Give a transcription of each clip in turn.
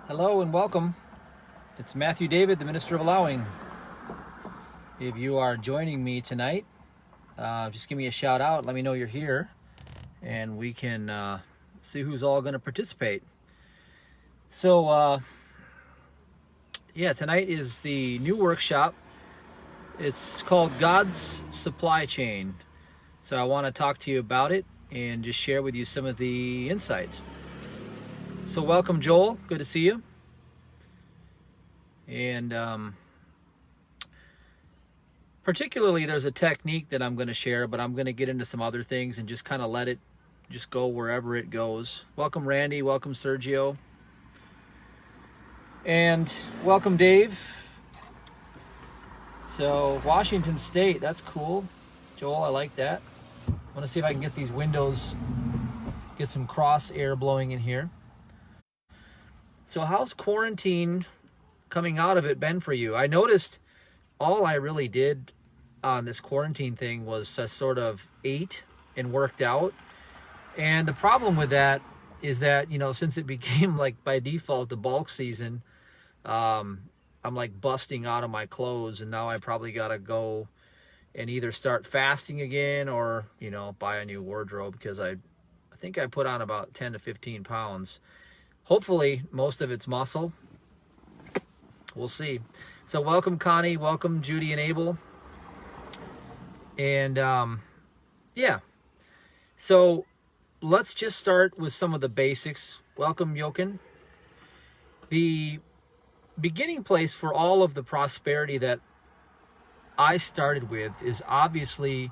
Hello and welcome. It's Matthew David, the Minister of Allowing. If you are joining me tonight, just give me a shout out. Let me know you're here, and we can see who's all going to participate. So, tonight is the new workshop. It's called God's Supply Chain. So I want to talk to you about it and just share with you some of the insights. So welcome, Joel. Good to see you. And particularly, there's a technique that I'm going to share, but I'm going to get into some other things and just kind of let it just go wherever it goes. Welcome, Randy. Welcome, Sergio. And welcome, Dave. So, Washington State, that's cool. Joel, I like that. I want to see if I can get these windows, get some cross air blowing in here. So how's quarantine coming out of it been for you? I noticed all I really did on this quarantine thing was sort of ate and worked out. And the problem with that is that, since it became like by default the bulk season, I'm like busting out of my clothes, and now I probably got to go and either start fasting again or, buy a new wardrobe, because I think I put on about 10 to 15 pounds. Hopefully, most of it's muscle. We'll see. So welcome, Connie. Welcome, Judy and Abel. And, So let's just start with some of the basics. Welcome, Jochen. The beginning place for all of the prosperity that I started with is obviously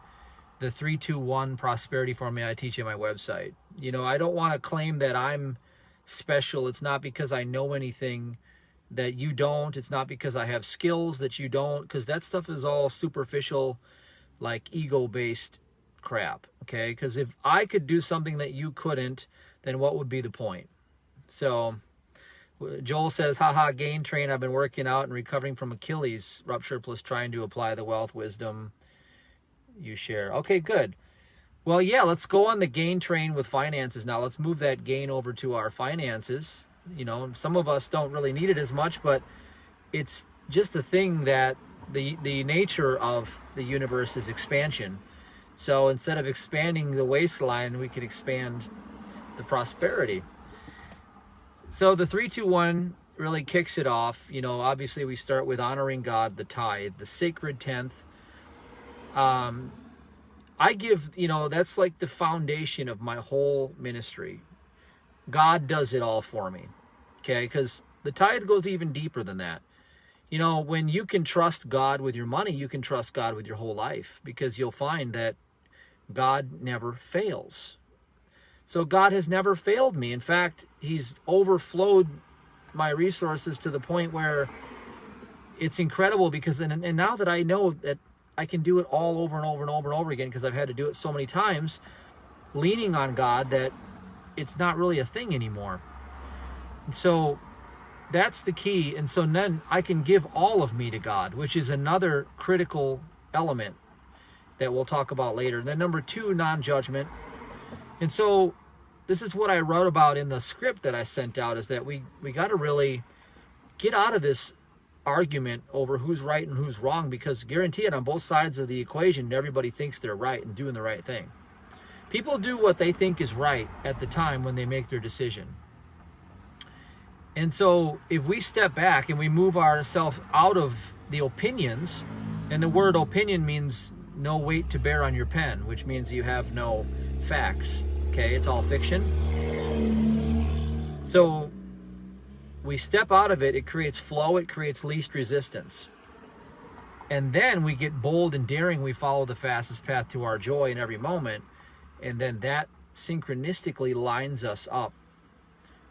the 3-2-1 prosperity formula I teach at my website. I don't want to claim that I'm special. It's not because I know anything that you don't. It's not because I have skills that you don't, because that stuff is all superficial, like ego-based crap, okay? Because if I could do something that you couldn't, then what would be the point? So Joel says, haha, gain train. I've been working out and recovering from Achilles rupture, plus trying to apply the wealth wisdom you share. Okay, good. Well, yeah, let's go on the gain train with finances now. Let's move that gain over to our finances. Some of us don't really need it as much, but it's just a thing that the nature of the universe is expansion. So instead of expanding the waistline, we could expand the prosperity. So the 3-2-1 really kicks it off. Obviously we start with honoring God, the tithe, the sacred tenth. I give, that's like the foundation of my whole ministry. God does it all for me, okay? Because the tithe goes even deeper than that. When you can trust God with your money, you can trust God with your whole life, because you'll find that God never fails. So God has never failed me. In fact, he's overflowed my resources to the point where it's incredible, because and now that I know that I can do it all over and over and over and over again, because I've had to do it so many times, leaning on God, that it's not really a thing anymore. And so that's the key. And so then I can give all of me to God, which is another critical element that we'll talk about later. Then number 2, non-judgment. And so this is what I wrote about in the script that I sent out, is that we got to really get out of this argument over who's right and who's wrong, because guarantee it, on both sides of the equation, everybody thinks they're right and doing the right thing. People do what they think is right at the time when they make their decision. And so if we step back and we move ourselves out of the opinions, and the word opinion means no weight to bear on your pen, which means you have no facts, okay? It's all fiction. So we step out of it, it creates flow, it creates least resistance. And then we get bold and daring, we follow the fastest path to our joy in every moment, and then that synchronistically lines us up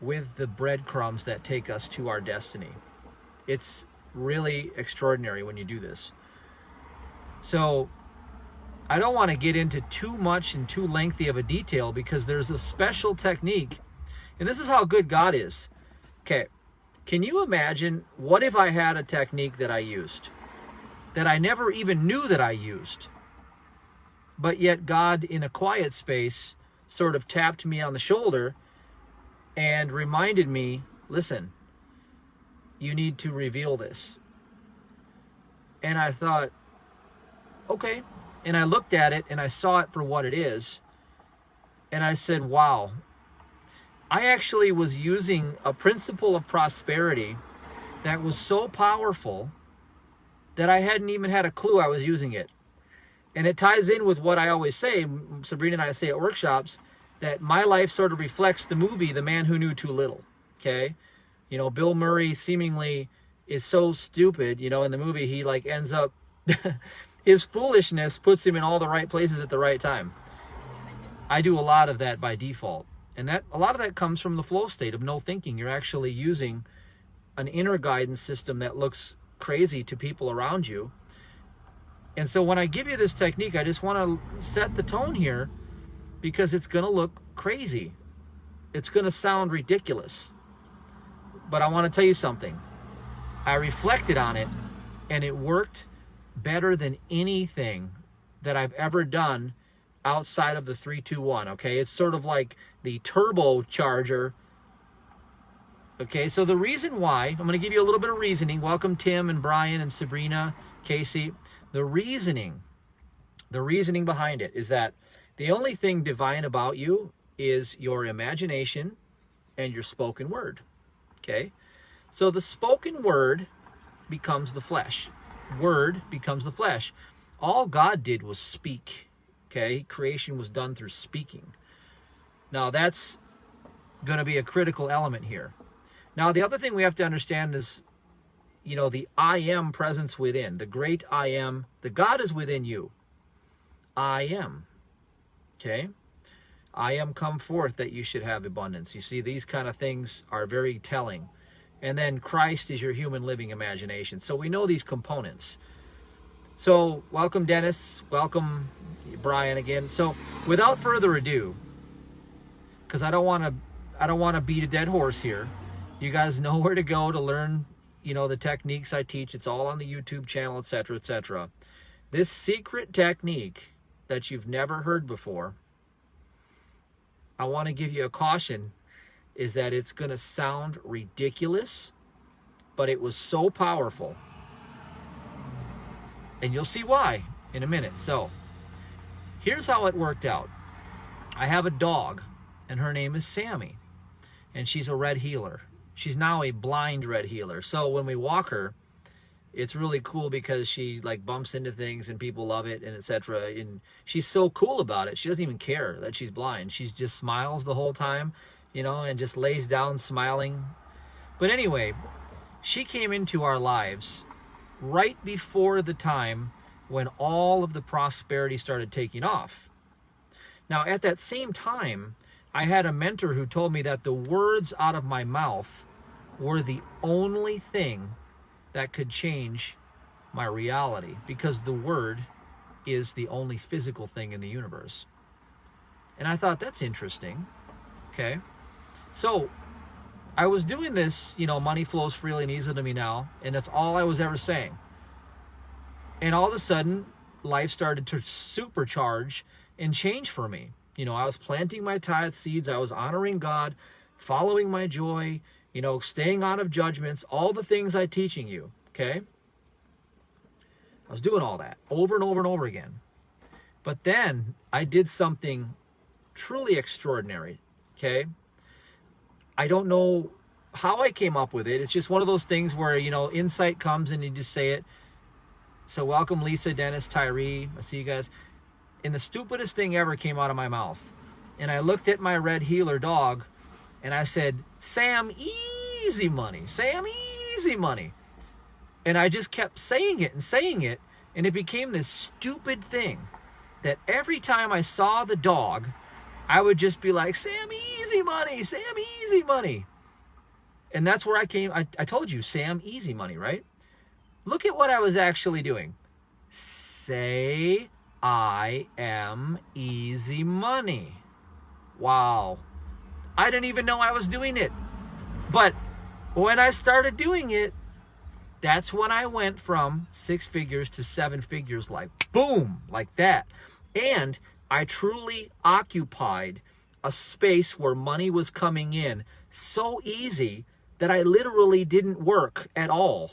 with the breadcrumbs that take us to our destiny. It's really extraordinary when you do this. So I don't want to get into too much and too lengthy of a detail, because there's a special technique, and this is how good God is. Okay, can you imagine, what if I had a technique that I used, that I never even knew that I used, but yet God, in a quiet space, sort of tapped me on the shoulder and reminded me, listen, you need to reveal this. And I thought, okay. And I looked at it and I saw it for what it is. And I said, wow, I actually was using a principle of prosperity that was so powerful that I hadn't even had a clue I was using it. And it ties in with what I always say, Sabrina and I say at workshops, that my life sort of reflects the movie, The Man Who Knew Too Little, okay? You know, Bill Murray seemingly is so stupid, you know, in the movie he like ends up, his foolishness puts him in all the right places at the right time. I do a lot of that by default. And that a lot of that comes from the flow state of no thinking. You're actually using an inner guidance system that looks crazy to people around you. And so when I give you this technique, I just want to set the tone here because it's going to look crazy. It's going to sound ridiculous. But I want to tell you something. I reflected on it and it worked better than anything that I've ever done outside of the 3-2-1. Okay, it's sort of like the turbocharger. Okay, so the reason why, I'm going to give you a little bit of reasoning. Welcome Tim and Brian and Sabrina, Casey. The reasoning behind it is that the only thing divine about you is your imagination and your spoken word. Okay, so the spoken word becomes the flesh. Word becomes the flesh. All God did was speak. Okay, creation was done through speaking. Now that's going to be a critical element here. Now the other thing we have to understand is, you know, the I am presence within, the great I am, the God is within you. I am. Okay, I am come forth that you should have abundance. You see, these kind of things are very telling. And then Christ is your human living imagination. So we know these components. So welcome Dennis, welcome Brian again. So without further ado, because I don't want to beat a dead horse here. You guys know where to go to learn, you know, the techniques I teach. It's all on the YouTube channel, etc., etc. This secret technique that you've never heard before, I want to give you a caution, is that it's going to sound ridiculous, but it was so powerful. And you'll see why in a minute. So here's how it worked out. I have a dog, and her name is Sammy, and she's a red heeler. She's now a blind red heeler. So when we walk her, it's really cool because she like bumps into things and people love it and etc. And she's so cool about it. She doesn't even care that she's blind. She just smiles the whole time, you know, and just lays down smiling. But anyway, she came into our lives right before the time when all of the prosperity started taking off. Now, at that same time, I had a mentor who told me that the words out of my mouth were the only thing that could change my reality, because the word is the only physical thing in the universe. And I thought, that's interesting. Okay. So I was doing this, you know, money flows freely and easily to me now, and that's all I was ever saying. And all of a sudden, life started to supercharge and change for me. You know, I was planting my tithe seeds. I was honoring God, following my joy, you know, staying out of judgments, all the things I'm teaching you, okay? I was doing all that over and over and over again. But then I did something truly extraordinary, okay? I don't know how I came up with it. It's just one of those things where, you know, insight comes and you just say it. So welcome Lisa, Dennis, Tyree. I see you guys. And the stupidest thing ever came out of my mouth. And I looked at my red heeler dog and I said, Sam, easy money. Sam, easy money. And I just kept saying it. And it became this stupid thing that every time I saw the dog, I would just be like, Sam, easy money. Sam, easy money. And that's where I came. I told you, Sam, easy money, right? Look at what I was actually doing. Say, I am easy money. Wow. I didn't even know I was doing it. But when I started doing it, that's when I went from 6 figures to 7 figures, like boom, like that. And I truly occupied a space where money was coming in so easy that I literally didn't work at all.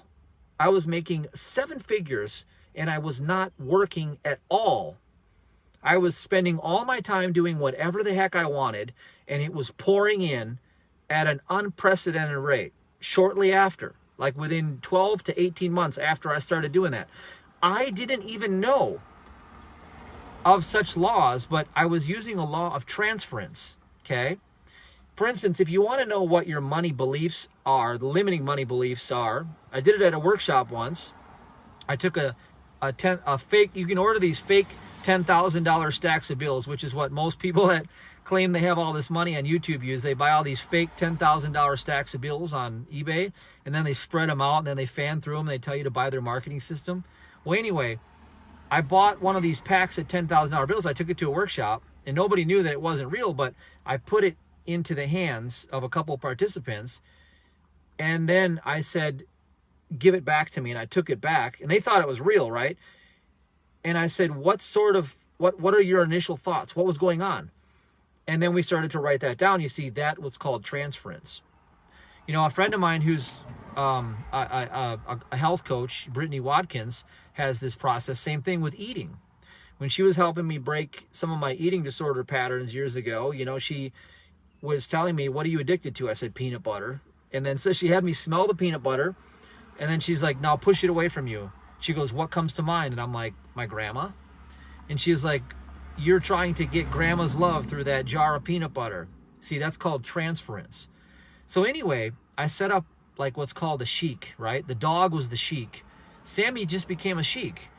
I was making 7 figures and I was not working at all. I was spending all my time doing whatever the heck I wanted, and it was pouring in at an unprecedented rate shortly after, like within 12 to 18 months after I started doing that. I didn't even know of such laws, but I was using a law of transference, okay? For instance, if you want to know what your money beliefs are, the limiting money beliefs are, I did it at a workshop once. I took a fake, you can order these fake $10,000 stacks of bills, which is what most people that claim they have all this money on YouTube use. They buy all these fake $10,000 stacks of bills on eBay, and then they spread them out, and then they fan through them, and they tell you to buy their marketing system. Well, anyway, I bought one of these packs of $10,000 bills. I took it to a workshop, and nobody knew that it wasn't real, but I put it into the hands of a couple participants, and then I said, give it back to me, and I took it back, and they thought it was real, right? And I said, what are your initial thoughts? What was going on? And then we started to write that down. You see, that was called transference. You know, a friend of mine who's a health coach, Brittany Watkins, has this process. Same thing with eating. When she was helping me break some of my eating disorder patterns years ago, you know, she was telling me, what are you addicted to? I said, peanut butter. And then so she had me smell the peanut butter. And then she's like, now push it away from you. She goes, what comes to mind? And I'm like, my grandma. And she's like, you're trying to get grandma's love through that jar of peanut butter. See, that's called transference. So anyway, I set up like what's called a sheik, right? The dog was the sheik. Sammy just became a sheik.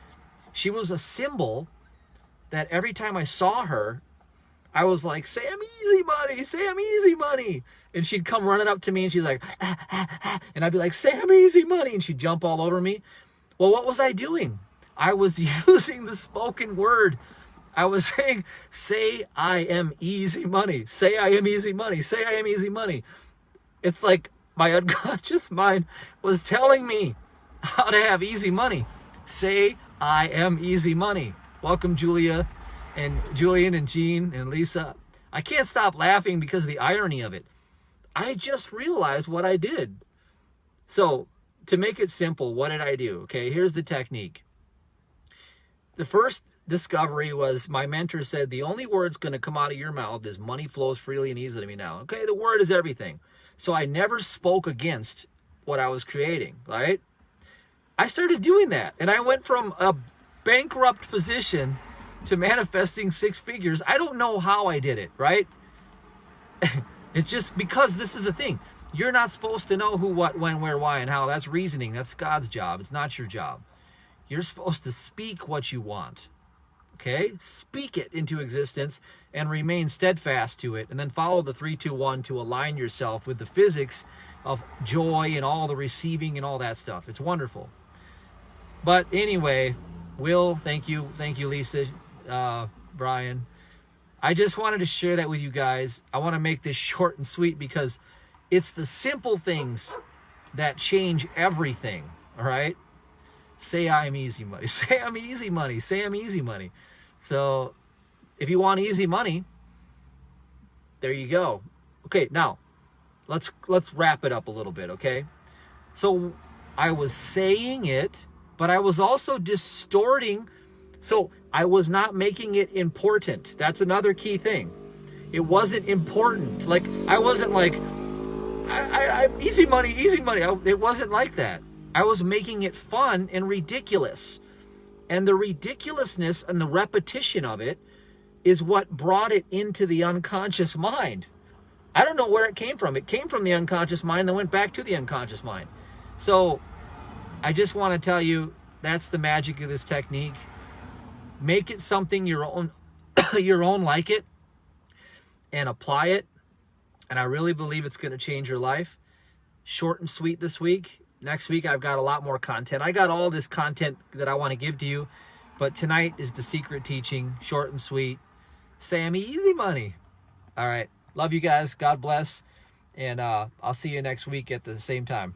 She was a symbol that every time I saw her, I was like, Sam Easy Money, Sam Easy Money. And she'd come running up to me and she's like, ah, ah, ah. And I'd be like, Sam Easy Money. And she'd jump all over me. Well, what was I doing? I was using the spoken word. I was saying, say I am easy money. Say I am easy money. Say I am easy money. It's like my unconscious mind was telling me how to have easy money. Say I am easy money. Welcome, Julia and Julian and Jean and Lisa. I can't stop laughing because of the irony of it. I just realized what I did. So, to make it simple, what did I do? Okay, here's the technique. The first discovery was my mentor said, the only word's going to come out of your mouth is money flows freely and easily to me now. Okay, the word is everything. So I never spoke against what I was creating, right? I started doing that, and I went from a bankrupt position to manifesting 6 figures. I don't know how I did it, right? It's just because this is the thing. You're not supposed to know who, what, when, where, why, and how. That's reasoning. That's God's job. It's not your job. You're supposed to speak what you want. Okay? Speak it into existence and remain steadfast to it. And then follow the 3-2-1 to align yourself with the physics of joy and all the receiving and all that stuff. It's wonderful. But anyway, Will, thank you. Thank you, Lisa, Brian. I just wanted to share that with you guys. I want to make this short and sweet because it's the simple things that change everything, all right? Say I'm easy money. Say I'm easy money. Say I'm easy money. So if you want easy money, there you go. Okay, now let's wrap it up a little bit, okay? So I was saying it, but I was also distorting. So I was not making it important. That's another key thing. It wasn't important. Like, I wasn't like, I easy money, easy money. It wasn't like that. I was making it fun and ridiculous. And the ridiculousness and the repetition of it is what brought it into the unconscious mind. I don't know where it came from. It came from the unconscious mind, then went back to the unconscious mind. So I just want to tell you, that's the magic of this technique. Make it something your own, your own like it, and apply it. And I really believe it's going to change your life. Short and sweet this week. Next week, I've got a lot more content. I got all this content that I want to give to you. But tonight is the secret teaching. Short and sweet. Sammy, easy money. All right. Love you guys. God bless. And I'll see you next week at the same time.